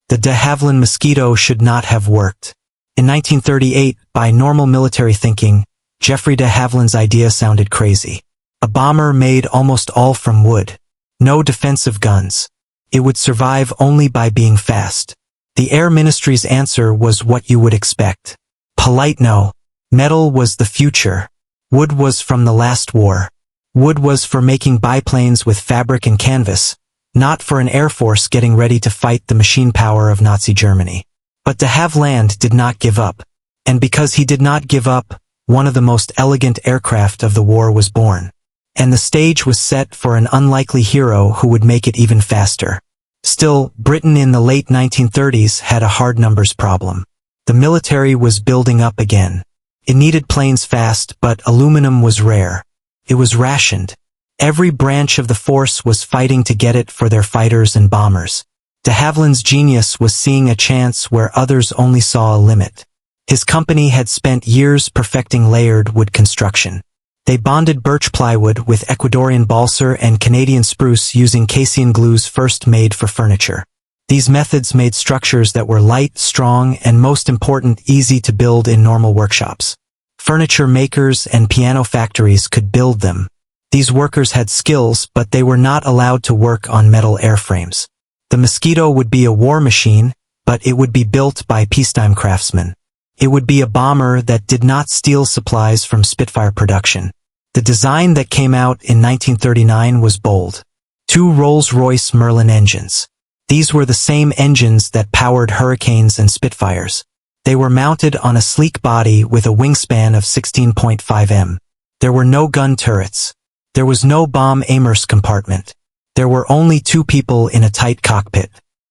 The de Havilland Mosquito should not have worked. In 1938, by normal military thinking, Geoffrey de Havilland's idea sounded crazy. A bomber made almost all from wood. No defensive guns. It would survive only by being fast. The Air Ministry's answer was what you would expect. Polite no. Metal was the future. Wood was from the last war. Wood was for making biplanes with fabric and canvas, not for an air force getting ready to fight the machine power of Nazi Germany. But de Havilland did not give up. And because he did not give up, one of the most elegant aircraft of the war was born. And the stage was set for an unlikely hero who would make it even faster. Still, Britain in the late 1930s had a hard numbers problem. The military was building up again. It needed planes fast, but aluminum was rare. It was rationed. Every branch of the force was fighting to get it for their fighters and bombers. De Havilland's genius was seeing a chance where others only saw a limit. His company had spent years perfecting layered wood construction. They bonded birch plywood with Ecuadorian balsa and Canadian spruce using casein glues first made for furniture. These methods made structures that were light, strong, and most important, easy to build in normal workshops. Furniture makers and piano factories could build them. These workers had skills, but they were not allowed to work on metal airframes. The Mosquito would be a war machine, but it would be built by peacetime craftsmen. It would be a bomber that did not steal supplies from Spitfire production. The design that came out in 1939 was bold. 2 Rolls-Royce Merlin engines. These were the same engines that powered Hurricanes and Spitfires. They were mounted on a sleek body with a wingspan of 16.5 m. There were no gun turrets. There was no bomb aimers compartment. There were only 2 people in a tight cockpit.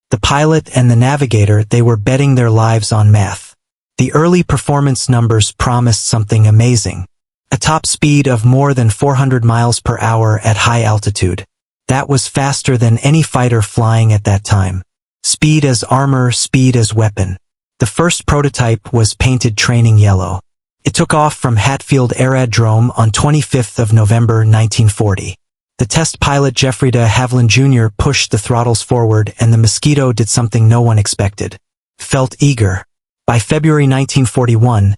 The pilot and the navigator. They were betting their lives on math. The early performance numbers promised something amazing. A top speed of more than 400 miles per hour at high altitude. That was faster than any fighter flying at that time. Speed as armor, speed as weapon. The first prototype was painted training yellow. It took off from Hatfield Aerodrome on 25th of November 1940. The test pilot Geoffrey de Havilland Jr. pushed the throttles forward and the Mosquito did something no one expected. Felt eager. By February 1941,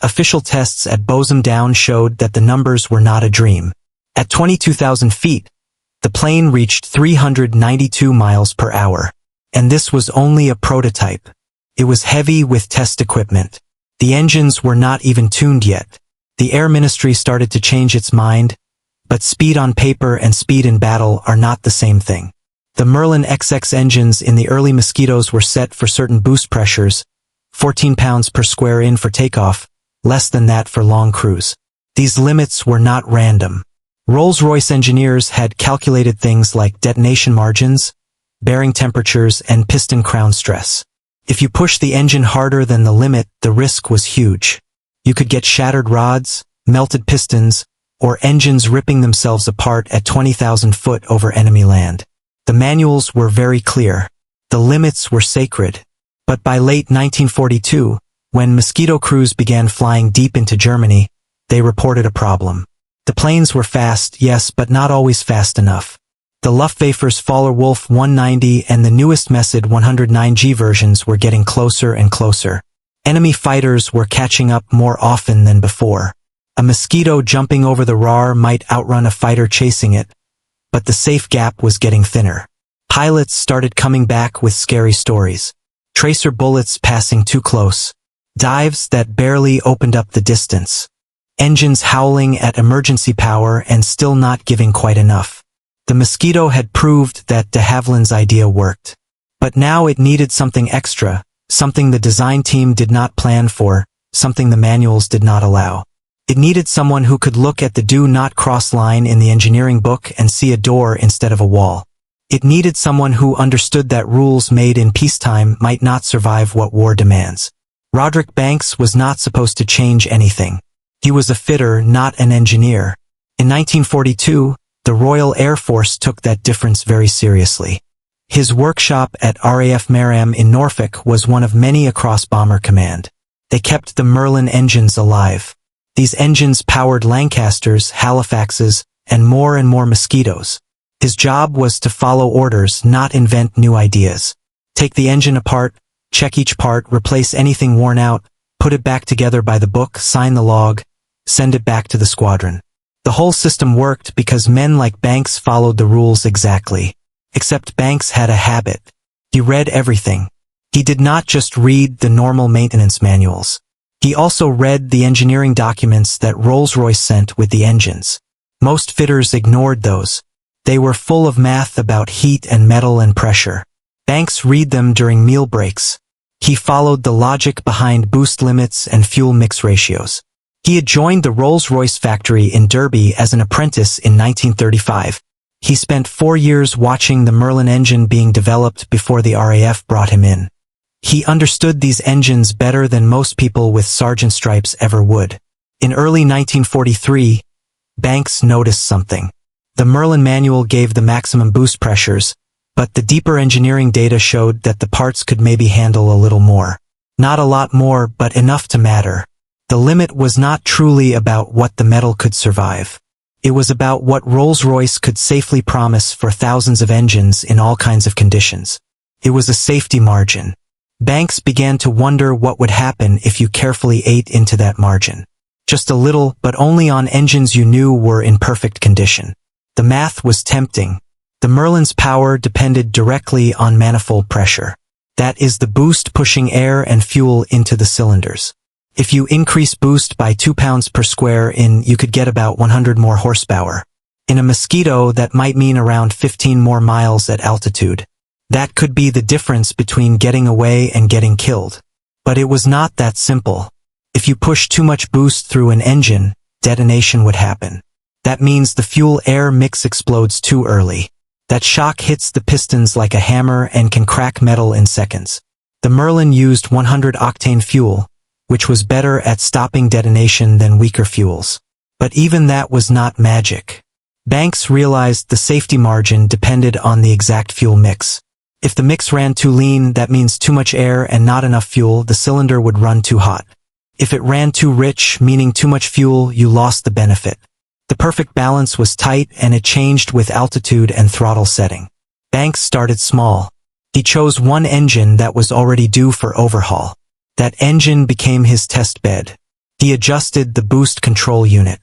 official tests at Bosom Down showed that the numbers were not a dream. At 22,000 feet, the plane reached 392 miles per hour. And this was only a prototype. It was heavy with test equipment. The engines were not even tuned yet. The Air Ministry started to change its mind, but speed on paper and speed in battle are not the same thing. The Merlin XX engines in the early Mosquitoes were set for certain boost pressures, 14 pounds per square inch for takeoff, less than that for long cruise. These limits were not random. Rolls-Royce engineers had calculated things like detonation margins, bearing temperatures, and piston crown stress. If you pushed the engine harder than the limit, the risk was huge. You could get shattered rods, melted pistons, or engines ripping themselves apart at 20,000 foot over enemy land. The manuals were very clear. The limits were sacred. But by late 1942, when Mosquito crews began flying deep into Germany, they reported a problem. The planes were fast, yes, but not always fast enough. The Luftwaffe's Faller Wolf 190 and the newest Messed 109G versions were getting closer and closer. Enemy fighters were catching up more often than before. A Mosquito jumping over the RAR might outrun a fighter chasing it, but the safe gap was getting thinner. Pilots started coming back with scary stories. Tracer bullets passing too close. Dives that barely opened up the distance. Engines howling at emergency power and still not giving quite enough. The Mosquito had proved that de Havilland's idea worked. But now it needed something extra, something the design team did not plan for, something the manuals did not allow. It needed someone who could look at the do not cross line in the engineering book and see a door instead of a wall. It needed someone who understood that rules made in peacetime might not survive what war demands. Roderick Banks was not supposed to change anything. He was a fitter, not an engineer. In 1942, the Royal Air Force took that difference very seriously. His workshop at RAF Marham in Norfolk was one of many across Bomber Command. They kept the Merlin engines alive. These engines powered Lancasters, Halifaxes, and more Mosquitoes. His job was to follow orders, not invent new ideas. Take the engine apart, check each part, replace anything worn out, put it back together by the book, sign the log, send it back to the squadron. The whole system worked because men like Banks followed the rules exactly. Except Banks had a habit. He read everything. He did not just read the normal maintenance manuals. He also read the engineering documents that Rolls-Royce sent with the engines. Most fitters ignored those. They were full of math about heat and metal and pressure. Banks read them during meal breaks. He followed the logic behind boost limits and fuel mix ratios. He had joined the Rolls-Royce factory in Derby as an apprentice in 1935. He spent 4 years watching the Merlin engine being developed before the RAF brought him in. He understood these engines better than most people with sergeant stripes ever would. In early 1943, Banks noticed something. The Merlin manual gave the maximum boost pressures, but the deeper engineering data showed that the parts could maybe handle a little more. Not a lot more, but enough to matter. The limit was not truly about what the metal could survive. It was about what Rolls-Royce could safely promise for thousands of engines in all kinds of conditions. It was a safety margin. Banks began to wonder what would happen if you carefully ate into that margin. Just a little, but only on engines you knew were in perfect condition. The math was tempting. The Merlin's power depended directly on manifold pressure. That is the boost pushing air and fuel into the cylinders. If you increase boost by 2 pounds per square inch, you could get about 100 more horsepower. In a Mosquito, that might mean around 15 more miles at altitude. That could be the difference between getting away and getting killed. But it was not that simple. If you push too much boost through an engine, detonation would happen. That means the fuel-air mix explodes too early. That shock hits the pistons like a hammer and can crack metal in seconds. The Merlin used 100-octane fuel, which was better at stopping detonation than weaker fuels. But even that was not magic. Banks realized the safety margin depended on the exact fuel mix. If the mix ran too lean, that means too much air and not enough fuel, the cylinder would run too hot. If it ran too rich, meaning too much fuel, you lost the benefit. The perfect balance was tight, and it changed with altitude and throttle setting. Banks started small. He chose one engine that was already due for overhaul. That engine became his test bed. He adjusted the boost control unit.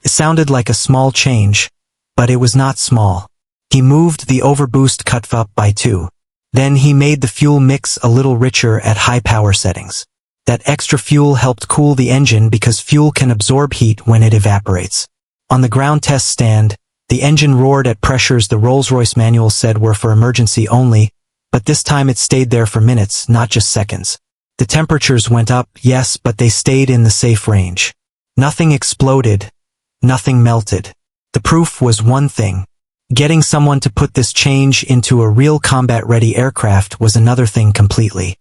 It sounded like a small change, but it was not small. He moved the overboost cutoff by 2. Then he made the fuel mix a little richer at high power settings. That extra fuel helped cool the engine because fuel can absorb heat when it evaporates. On the ground test stand, the engine roared at pressures the Rolls-Royce manual said were for emergency only, but this time it stayed there for minutes, not just seconds. The temperatures went up, yes, but they stayed in the safe range. Nothing exploded. Nothing melted. The proof was one thing. Getting someone to put this change into a real combat-ready aircraft was another thing completely.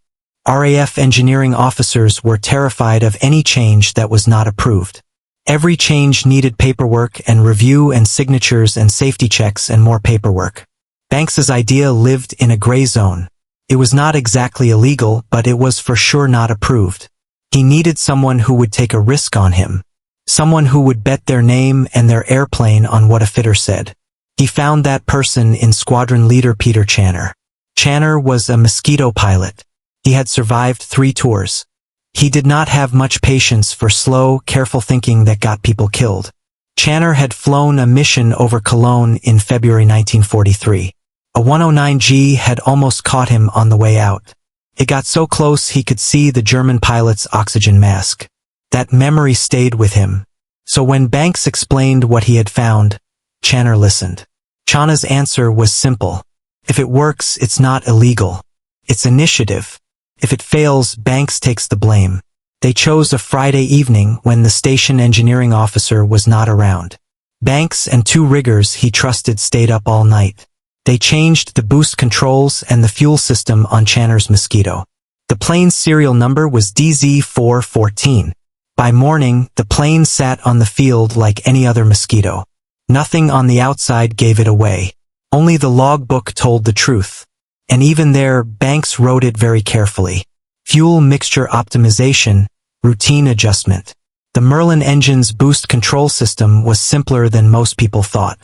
RAF engineering officers were terrified of any change that was not approved. Every change needed paperwork and review and signatures and safety checks and more paperwork. Banks's idea lived in a gray zone. It was not exactly illegal, but it was for sure not approved. He needed someone who would take a risk on him. Someone who would bet their name and their airplane on what a fitter said. He found that person in squadron leader Peter Channer. Channer was a Mosquito pilot. He had survived 3 tours. He did not have much patience for slow, careful thinking that got people killed. Channer had flown a mission over Cologne in February 1943. A 109G had almost caught him on the way out. It got so close he could see the German pilot's oxygen mask. That memory stayed with him. So when Banks explained what he had found, Channer listened. Channer's answer was simple. If it works, it's not illegal. It's initiative. If it fails, Banks takes the blame. They chose a Friday evening when the station engineering officer was not around. Banks and 2 riggers he trusted stayed up all night. They changed the boost controls and the fuel system on Channer's Mosquito. The plane's serial number was DZ414. By morning, the plane sat on the field like any other Mosquito. Nothing on the outside gave it away. Only the logbook told the truth. And even there, Banks wrote it very carefully. Fuel mixture optimization, routine adjustment. The Merlin engine's boost control system was simpler than most people thought.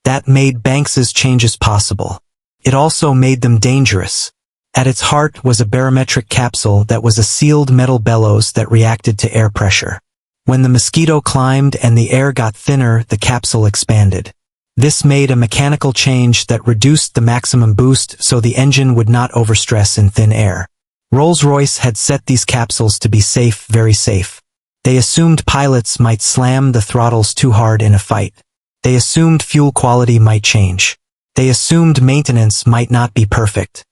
That made Banks's changes possible. It also made them dangerous. At its heart was a barometric capsule that was a sealed metal bellows that reacted to air pressure. When the Mosquito climbed and the air got thinner, the capsule expanded. This made a mechanical change that reduced the maximum boost so the engine would not overstress in thin air. Rolls-Royce had set these capsules to be safe, very safe. They assumed pilots might slam the throttles too hard in a fight. They assumed fuel quality might change. They assumed maintenance might not be perfect.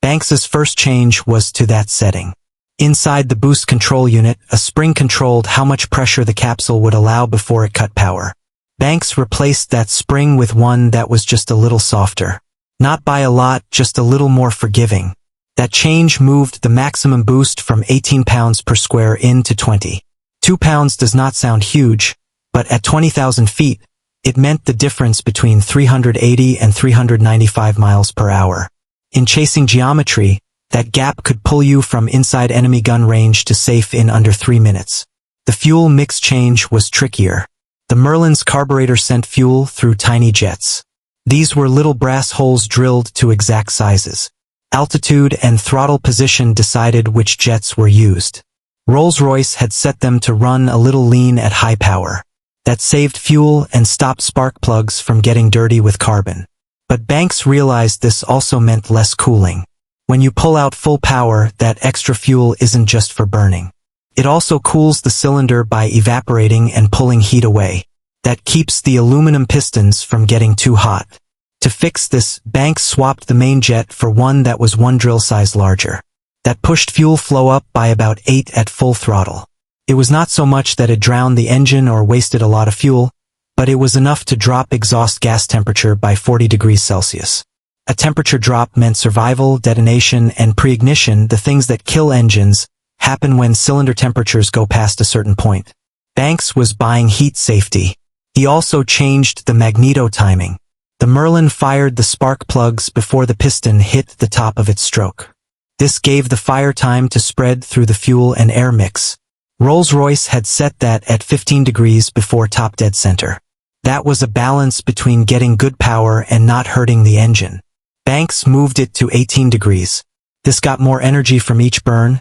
Banks's first change was to that setting. Inside the boost control unit, a spring controlled how much pressure the capsule would allow before it cut power. Banks replaced that spring with one that was just a little softer. Not by a lot, just a little more forgiving. That change moved the maximum boost from 18 pounds per square inch to 20. 2 pounds does not sound huge, but at 20,000 feet, it meant the difference between 380 and 395 miles per hour. In chasing geometry, that gap could pull you from inside enemy gun range to safe in under 3 minutes. The fuel mix change was trickier. The Merlin's carburetor sent fuel through tiny jets. These were little brass holes drilled to exact sizes. Altitude and throttle position decided which jets were used. Rolls-Royce had set them to run a little lean at high power. That saved fuel and stopped spark plugs from getting dirty with carbon. But Banks realized this also meant less cooling. When you pull out full power, that extra fuel isn't just for burning. It also cools the cylinder by evaporating and pulling heat away. That keeps the aluminum pistons from getting too hot. To fix this, Banks swapped the main jet for one that was 1 drill size larger. That pushed fuel flow up by about 8 at full throttle. It was not so much that it drowned the engine or wasted a lot of fuel, but it was enough to drop exhaust gas temperature by 40 degrees Celsius. A temperature drop meant survival, detonation, and pre-ignition, the things that kill engines, happen when cylinder temperatures go past a certain point. Banks was buying heat safety. He also changed the magneto timing. The Merlin fired the spark plugs before the piston hit the top of its stroke. This gave the fire time to spread through the fuel and air mix. Rolls-Royce had set that at 15 degrees before top dead center. That was a balance between getting good power and not hurting the engine. Banks moved it to 18 degrees. This got more energy from each burn,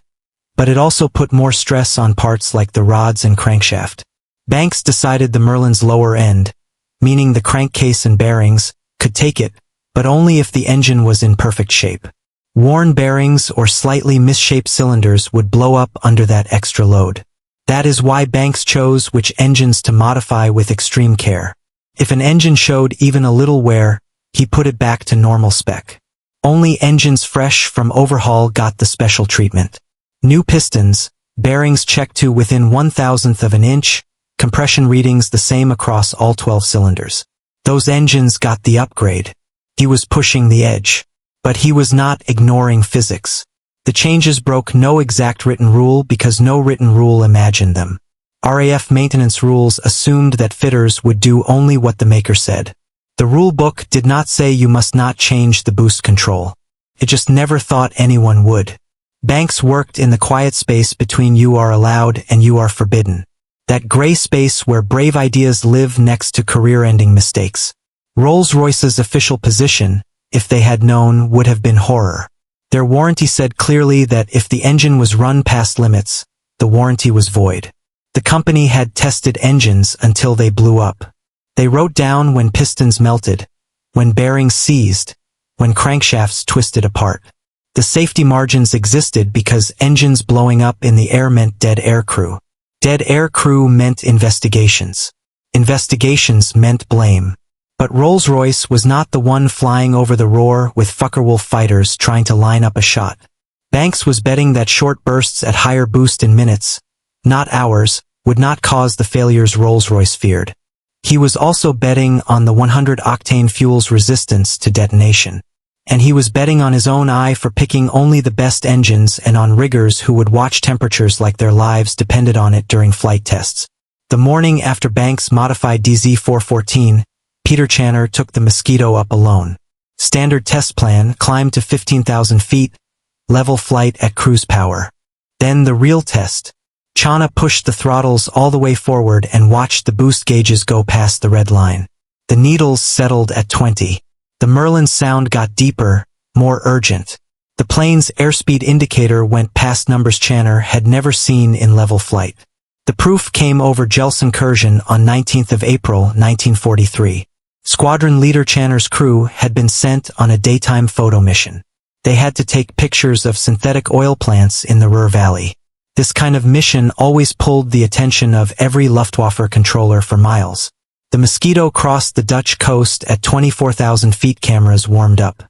but it also put more stress on parts like the rods and crankshaft. Banks decided the Merlin's lower end, meaning the crankcase and bearings, could take it, but only if the engine was in perfect shape. Worn bearings or slightly misshaped cylinders would blow up under that extra load. That is why Banks chose which engines to modify with extreme care. If an engine showed even a little wear, he put it back to normal spec. Only engines fresh from overhaul got the special treatment. New pistons, bearings checked to within 1/1000th of an inch, compression readings the same across all 12 cylinders. Those engines got the upgrade. He was pushing the edge. But he was not ignoring physics. The changes broke no exact written rule because no written rule imagined them. RAF maintenance rules assumed that fitters would do only what the maker said. The rule book did not say you must not change the boost control. It just never thought anyone would. Banks worked in the quiet space between you are allowed and you are forbidden. That gray space where brave ideas live next to career-ending mistakes. Rolls-Royce's official position, if they had known, would have been horror. Their warranty said clearly that if the engine was run past limits, the warranty was void. The company had tested engines until they blew up. They wrote down when pistons melted, when bearings seized, when crankshafts twisted apart. The safety margins existed because engines blowing up in the air meant dead air crew. Dead air crew meant investigations. Investigations meant blame. But Rolls-Royce was not the one flying over the roar with Focke-Wulf fighters trying to line up a shot. Banks was betting that short bursts at higher boost in minutes, not hours, would not cause the failures Rolls-Royce feared. He was also betting on the 100-octane fuel's resistance to detonation. And he was betting on his own eye for picking only the best engines and on riggers who would watch temperatures like their lives depended on it during flight tests. The morning after Banks modified DZ-414, Peter Channer took the Mosquito up alone. Standard test plan, climbed to 15,000 feet, level flight at cruise power. Then the real test. Channer pushed the throttles all the way forward and watched the boost gauges go past the red line. The needles settled at 20. The Merlin's sound got deeper, more urgent. The plane's airspeed indicator went past numbers Channer had never seen in level flight. The proof came over Gelsenkirchen on 19th of April, 1943. Squadron leader Channer's crew had been sent on a daytime photo mission. They had to take pictures of synthetic oil plants in the Ruhr Valley. This kind of mission always pulled the attention of every Luftwaffe controller for miles. The Mosquito crossed the Dutch coast at 24,000 feet. Cameras warmed up.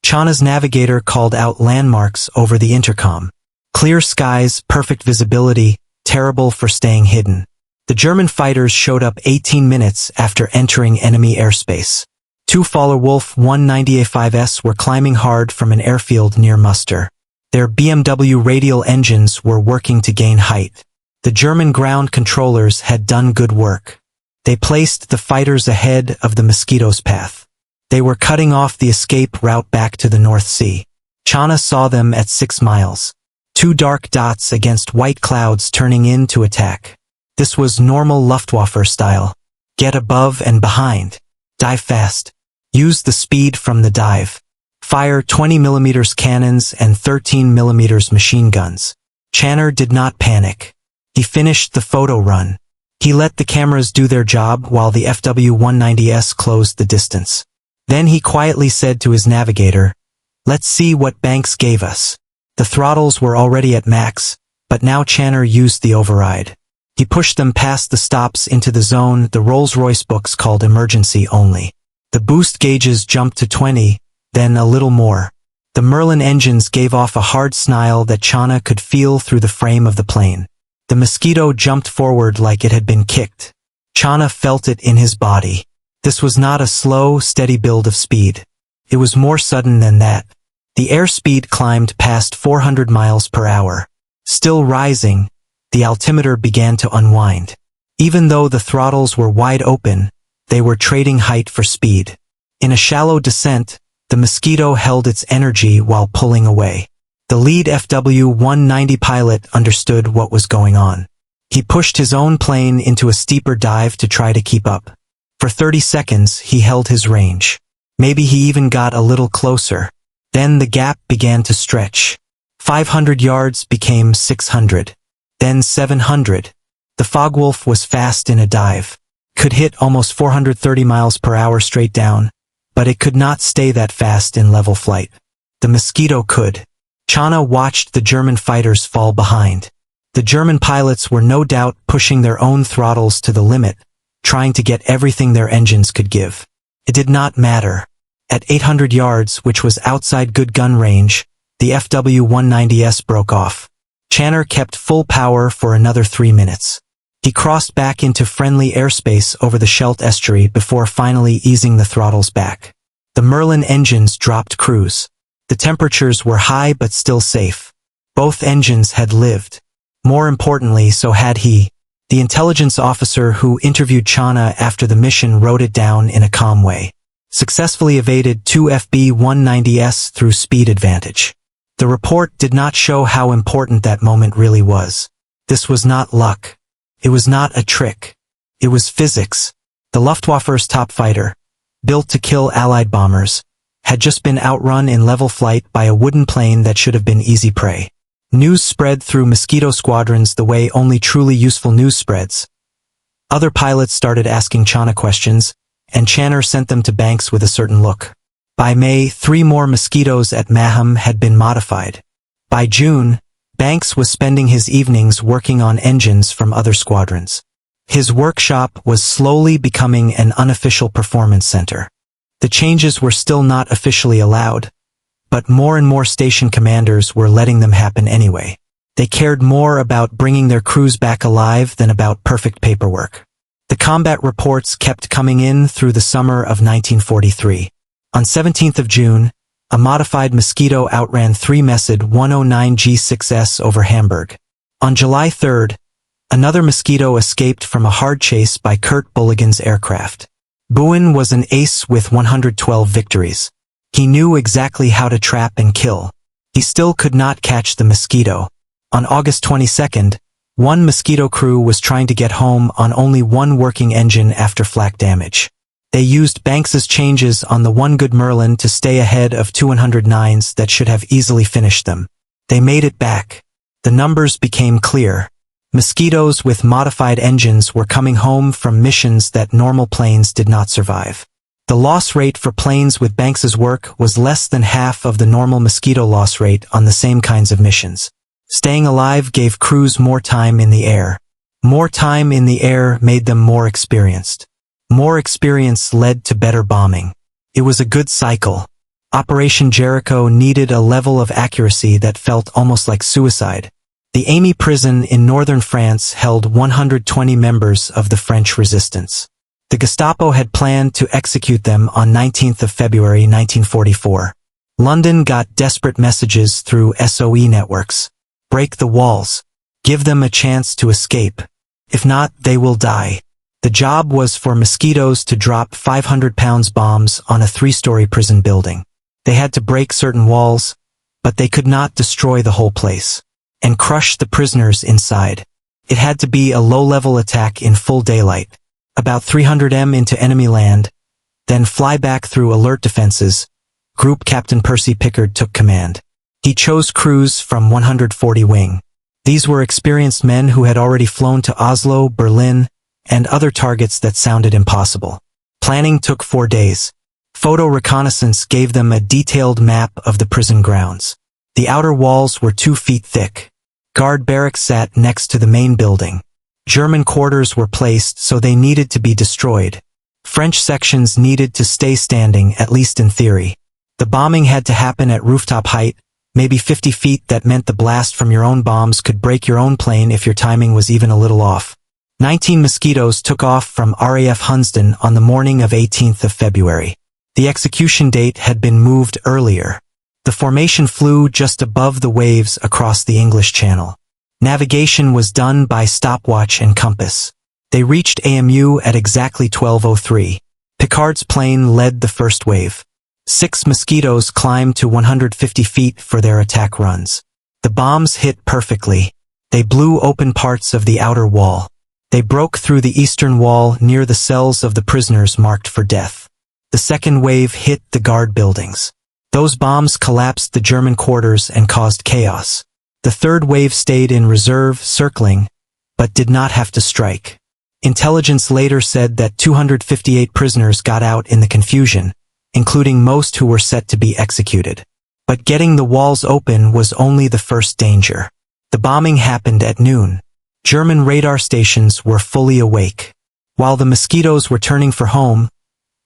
Channa's navigator called out landmarks over the intercom. Clear skies, perfect visibility, terrible for staying hidden. The German fighters showed up 18 minutes after entering enemy airspace. Two Wolf 190A5s were climbing hard from an airfield near Muster. Their BMW radial engines were working to gain height. The German ground controllers had done good work. They placed the fighters ahead of the Mosquito's path. They were cutting off the escape route back to the North Sea. Channa saw them at 6 miles. Two dark dots against white clouds turning in to attack. This was normal Luftwaffe style. Get above and behind. Dive fast. Use the speed from the dive. Fire 20mm cannons and 13mm machine guns. Channer did not panic. He finished the photo run. He let the cameras do their job while the FW-190S closed the distance. Then he quietly said to his navigator, "Let's see what Banks gave us." The throttles were already at max, but now Channer used the override. He pushed them past the stops into the zone the Rolls-Royce books called emergency only. The boost gauges jumped to 20, then a little more. The Merlin engines gave off a hard snarl that Channa could feel through the frame of the plane. The Mosquito jumped forward like it had been kicked. Channa felt it in his body. This was not a slow, steady build of speed. It was more sudden than that. The airspeed climbed past 400 miles per hour. Still rising, the altimeter began to unwind. Even though the throttles were wide open, they were trading height for speed. In a shallow descent, the Mosquito held its energy while pulling away. The lead FW-190 pilot understood what was going on. He pushed his own plane into a steeper dive to try to keep up. For 30 seconds, he held his range. Maybe he even got a little closer. Then the gap began to stretch. 500 yards became 600. Then 700. The Fogwolf was fast in a dive. Could hit almost 430 miles per hour straight down, but it could not stay that fast in level flight. The Mosquito could. Channa watched the German fighters fall behind. The German pilots were no doubt pushing their own throttles to the limit, trying to get everything their engines could give. It did not matter. At 800 yards, which was outside good gun range, the FW-190S broke off. Channer kept full power for another 3 minutes. He crossed back into friendly airspace over the Scheldt estuary before finally easing the throttles back. The Merlin engines dropped cruise. The temperatures were high but still safe. Both engines had lived. More importantly, so had he. The intelligence officer who interviewed Channa after the mission wrote it down in a calm way. Successfully evaded 2 FB-190s through speed advantage. The report did not show how important that moment really was. This was not luck. It was not a trick. It was physics. The Luftwaffe's top fighter, built to kill Allied bombers, had just been outrun in level flight by a wooden plane that should have been easy prey. News spread through Mosquito squadrons the way only truly useful news spreads. Other pilots started asking Channa questions, and Channer sent them to Banks with a certain look. By May, 3 more Mosquitoes at Maham had been modified. By June, Banks was spending his evenings working on engines from other squadrons. His workshop was slowly becoming an unofficial performance center. The changes were still not officially allowed, but more and more station commanders were letting them happen anyway. They cared more about bringing their crews back alive than about perfect paperwork. The combat reports kept coming in through the summer of 1943. On 17th of June, a modified Mosquito outran 3 Messed 109G6S over Hamburg. On July 3rd, another Mosquito escaped from a hard chase by Kurt Bulligan's aircraft. Buin was an ace with 112 victories. He knew exactly how to trap and kill. He still could not catch the Mosquito. On August 22nd, one Mosquito crew was trying to get home on only one working engine after flak damage. They used Banks's changes on the one good Merlin to stay ahead of 209s that should have easily finished them. They made it back. The numbers became clear. Mosquitoes with modified engines were coming home from missions that normal planes did not survive. The loss rate for planes with Banks's work was less than half of the normal Mosquito loss rate on the same kinds of missions. Staying alive gave crews more time in the air. More time in the air made them more experienced. More experience led to better bombing. It was a good cycle. Operation Jericho needed a level of accuracy that felt almost like suicide. The Amy prison in northern France held 120 members of the French resistance. The Gestapo had planned to execute them on 19th of February 1944. London got desperate messages through SOE networks. Break the walls. Give them a chance to escape. If not, they will die. The job was for Mosquitoes to drop 500-pound bombs on a 3-story prison building. They had to break certain walls, but they could not destroy the whole place and crush the prisoners inside. It had to be a low-level attack in full daylight, about 300 m into enemy land, then fly back through alert defenses. Group Captain Percy Pickard took command. He chose crews from 140 Wing. These were experienced men who had already flown to Oslo, Berlin, and other targets that sounded impossible. Planning took 4 days. Photo reconnaissance gave them a detailed map of the prison grounds. The outer walls were 2 feet thick. Guard barracks sat next to the main building. German quarters were placed so they needed to be destroyed. French sections needed to stay standing, at least in theory. The bombing had to happen at rooftop height, maybe 50 feet. That meant the blast from your own bombs could break your own plane if your timing was even a little off. 19 Mosquitoes took off from RAF Hunsdon on the morning of 18th of February. The execution date had been moved earlier. The formation flew just above the waves across the English Channel. Navigation was done by stopwatch and compass. They reached AMU at exactly 12:03. Pickard's plane led the first wave. 6 Mosquitoes climbed to 150 feet for their attack runs. The bombs hit perfectly. They blew open parts of the outer wall. They broke through the eastern wall near the cells of the prisoners marked for death. The second wave hit the guard buildings. Those bombs collapsed the German quarters and caused chaos. The third wave stayed in reserve, circling, but did not have to strike. Intelligence later said that 258 prisoners got out in the confusion, including most who were set to be executed. But getting the walls open was only the first danger. The bombing happened at noon. German radar stations were fully awake. While the Mosquitoes were turning for home,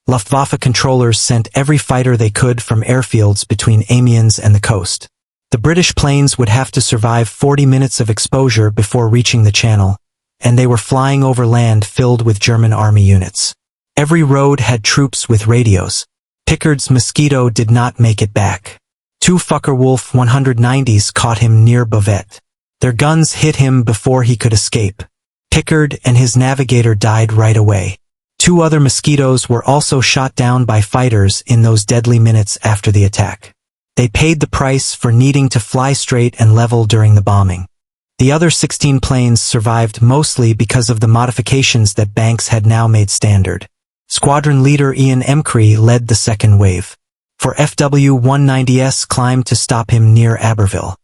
Luftwaffe controllers sent every fighter they could from airfields between Amiens and the coast. The British planes would have to survive 40 minutes of exposure before reaching the channel, and they were flying over land filled with German army units. Every road had troops with radios. Pickard's Mosquito did not make it back. 2 Focke-Wulf 190s caught him near Beauvais. Their guns hit him before he could escape. Pickard and his navigator died right away. 2 other Mosquitoes were also shot down by fighters in those deadly minutes after the attack. They paid the price for needing to fly straight and level during the bombing. The other 16 planes survived mostly because of the modifications that Banks had now made standard. Squadron leader Ian Emcree led the second wave. For FW-190s climbed to stop him near Aberville.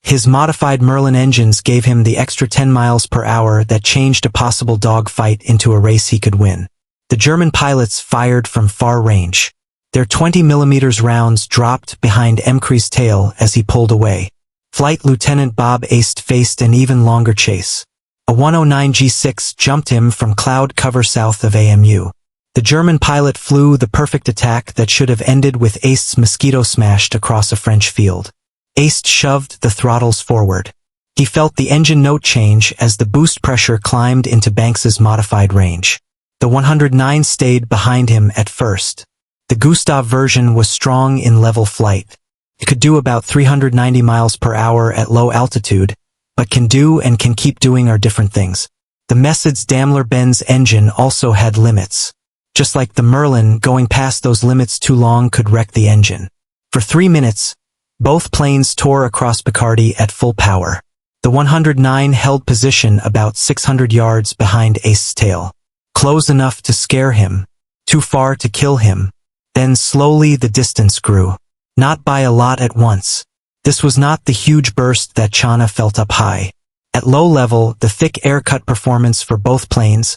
His modified Merlin engines gave him the extra 10 miles per hour that changed a possible dogfight into a race he could win. The German pilots fired from far range. Their 20mm rounds dropped behind Emcree's tail as he pulled away. Flight Lieutenant Bob Aist faced an even longer chase. A 109 G6 jumped him from cloud cover south of AMU. The German pilot flew the perfect attack that should have ended with Aist's Mosquito smashed across a French field. Aist shoved the throttles forward. He felt the engine note change as the boost pressure climbed into Banks's modified range. The 109 stayed behind him at first. The Gustav version was strong in level flight. It could do about 390 miles per hour at low altitude, but can do and can keep doing are different things. The Mercedes-Daimler-Benz engine also had limits. Just like the Merlin, going past those limits too long could wreck the engine. For 3 minutes, both planes tore across Picardy at full power. The 109 held position about 600 yards behind Aist's tail. Close enough to scare him, too far to kill him. Then slowly the distance grew. Not by a lot at once. This was not the huge burst that Chana felt up high. At low level, the thick air-cut performance for both planes,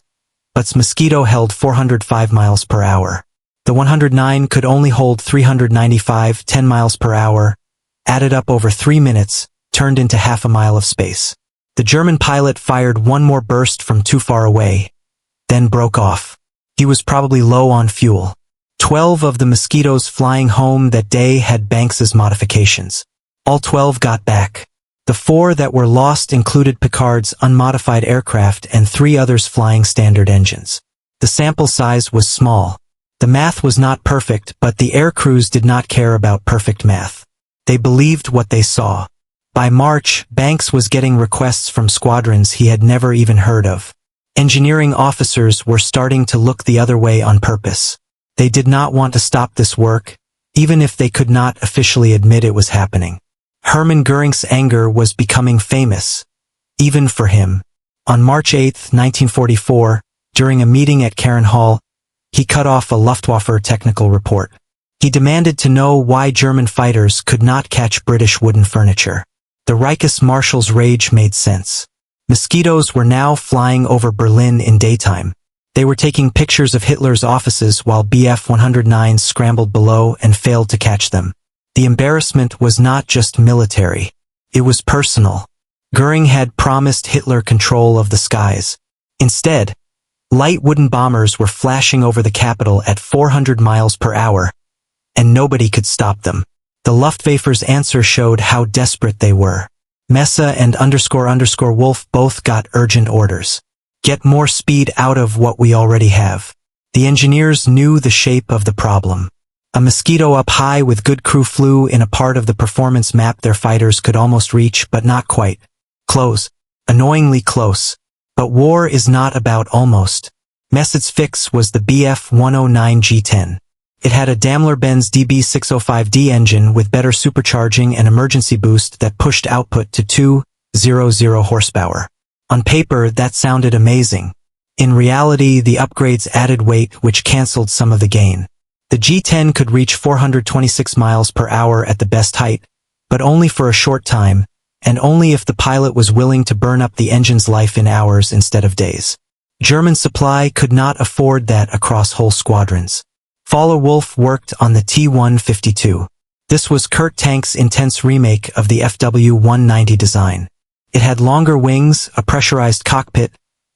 but Mosquito held 405 miles per hour. The 109 could only hold 395, 10 miles per hour, added up over 3 minutes, turned into half a mile of space. The German pilot fired one more burst from too far away, then broke off. He was probably low on fuel. 12 of the Mosquitoes flying home that day had Banks's modifications. All 12 got back. The 4 that were lost included Picard's unmodified aircraft and 3 others flying standard engines. The sample size was small. The math was not perfect, but the air crews did not care about perfect math. They believed what they saw. By March, Banks was getting requests from squadrons he had never even heard of. Engineering officers were starting to look the other way on purpose. They did not want to stop this work, even if they could not officially admit it was happening. Hermann Göring's anger was becoming famous, even for him. On March 8, 1944, during a meeting at Karen Hall, he cut off a Luftwaffe technical report. He demanded to know why German fighters could not catch British wooden furniture. The Reichsmarshal's rage made sense. Mosquitoes were now flying over Berlin in daytime. They were taking pictures of Hitler's offices while Bf-109s scrambled below and failed to catch them. The embarrassment was not just military. It was personal. Göring had promised Hitler control of the skies. Instead, light wooden bombers were flashing over the capital at 400 miles per hour, and nobody could stop them. The Luftwaffe's answer showed how desperate they were. Messe and __Wolf both got urgent orders. Get more speed out of what we already have. The engineers knew the shape of the problem. A Mosquito up high with good crew flew in a part of the performance map their fighters could almost reach, but not quite. Close. Annoyingly close. But war is not about almost. Messe's fix was the Bf-109 G10. It had a Daimler-Benz DB605D engine with better supercharging and emergency boost that pushed output to 200 horsepower. On paper, that sounded amazing. In reality, the upgrades added weight, which canceled some of the gain. The G10 could reach 426 miles per hour at the best height, but only for a short time, and only if the pilot was willing to burn up the engine's life in hours instead of days. German supply could not afford that across whole squadrons. Fowler-Wolf worked on the T-152. This was Kurt Tank's intense remake of the FW-190 design. It had longer wings, a pressurized cockpit,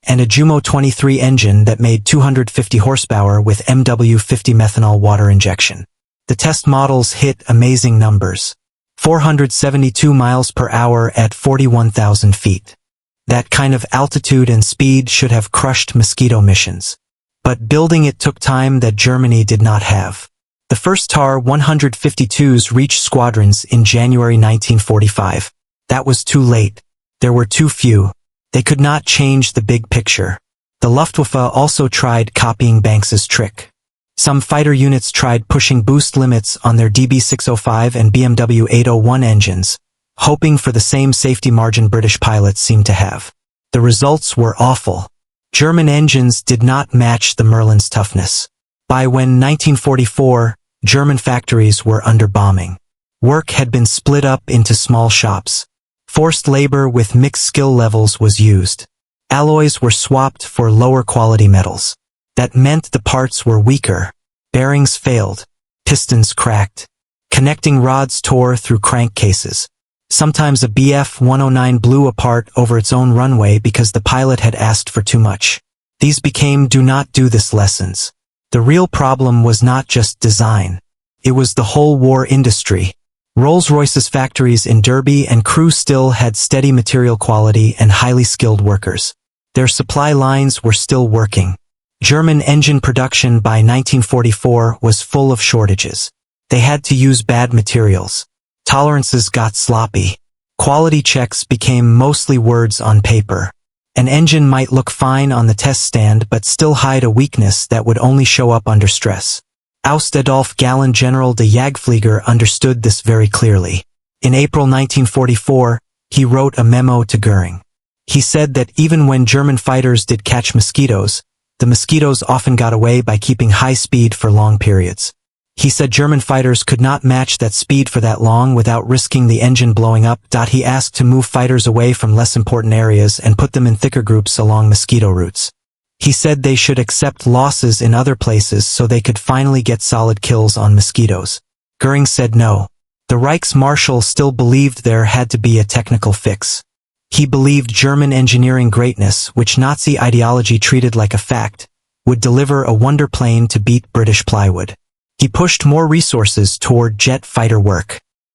and a Jumo 23 engine that made 250 horsepower with MW-50 methanol water injection. The test models hit amazing numbers. 472 miles per hour at 41,000 feet. That kind of altitude and speed should have crushed Mosquito missions. But building it took time that Germany did not have. The first TAR-152s reached squadrons in January 1945. That was too late. There were too few. They could not change the big picture. The Luftwaffe also tried copying Banks's trick. Some fighter units tried pushing boost limits on their DB605 and BMW 801 engines, hoping for the same safety margin British pilots seemed to have. The results were awful. German engines did not match the Merlin's toughness. By when 1944, German factories were under bombing. Work had been split up into small shops. Forced labor with mixed skill levels was used. Alloys were swapped for lower quality metals. That meant the parts were weaker. Bearings failed. Pistons cracked. Connecting rods tore through crankcases. Sometimes a Bf-109 blew apart over its own runway because the pilot had asked for too much. These became do not do this lessons. The real problem was not just design. It was the whole war industry. Rolls-Royce's factories in Derby and Crewe still had steady material quality and highly skilled workers. Their supply lines were still working. German engine production by 1944 was full of shortages. They had to use bad materials. Tolerances got sloppy. Quality checks became mostly words on paper. An engine might look fine on the test stand but still hide a weakness that would only show up under stress. Oust Adolf Galland General de Jagdflieger understood this very clearly. In April 1944, he wrote a memo to Göring. He said that even when German fighters did catch Mosquitoes, the Mosquitoes often got away by keeping high speed for long periods. He said German fighters could not match that speed for that long without risking the engine blowing up. He asked to move fighters away from less important areas and put them in thicker groups along Mosquito routes. He said they should accept losses in other places so they could finally get solid kills on Mosquitoes. Goering said no. The Reichsmarschall still believed there had to be a technical fix. He believed German engineering greatness, which Nazi ideology treated like a fact, would deliver a wonder plane to beat British plywood. He pushed more resources toward jet fighter work.